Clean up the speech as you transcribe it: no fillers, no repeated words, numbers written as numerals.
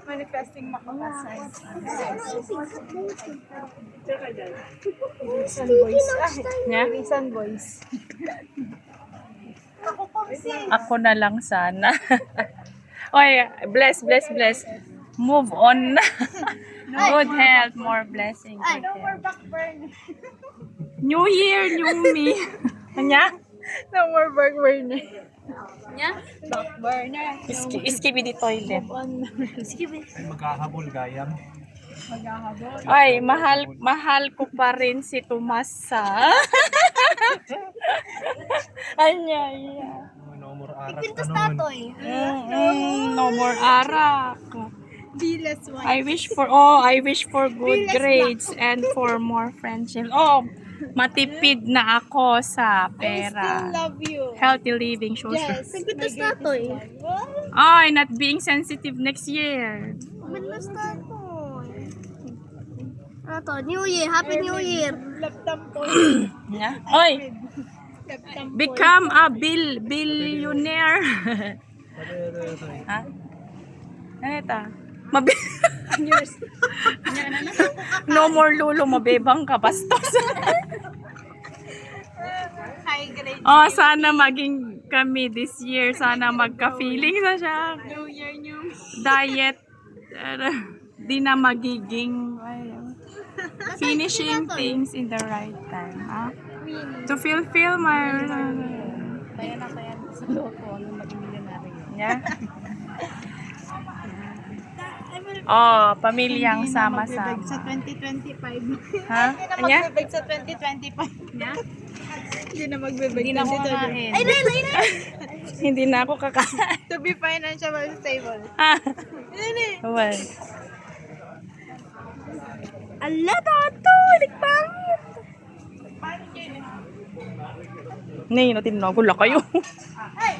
Manifesting makakasay. Irisan boys. Nya? Irisan boys. Ako na lang sana. Oy, bless. Move on na. Good health, more blessing. Good No more health. backburn. New Year, new me. Nya? No more backburn. Nya? Backburner. Iskibi di toilet. Ay, maghahabol gayam. Maghahabol. Ay, mahal ko pa rin si Tomasa. Anya. No more arak ka nun. No more arak. Bilas one. I wish for good grades and for more friendships. Oh, matipid na ako sa I still pera. love you. Healthy living, social. Yes. Nagbitas na to eh. Ay, not being sensitive next year. Nagbitas na to. Ano to? New Year. Happy New Year. Laptop po. Yeah. Oy, Laptop po. become a billionaire. Ha? Ano ito? No more lulo, mabebang ka, bastos. High grade. Oh, sana maging kami this year. Sana magka-feeling na siya. New Year, new me. Diet. Di na magiging finishing things in the right time. Ah? To fulfill my... Kaya na sa loko. Nung maging milyonaryo. Yeah. Oh, pamilyang sama-sama. Sa 2025. Ha? Anya? Magbibig sa 2025. Anya? Hindi na magbibig. Hindi na ako kakain. Ay, na. Hindi na ako kakain. To be financially stable. Ah, Nene. well. Ala, tato. Likpangit. Nay, natin na. Gula kayo. Ay,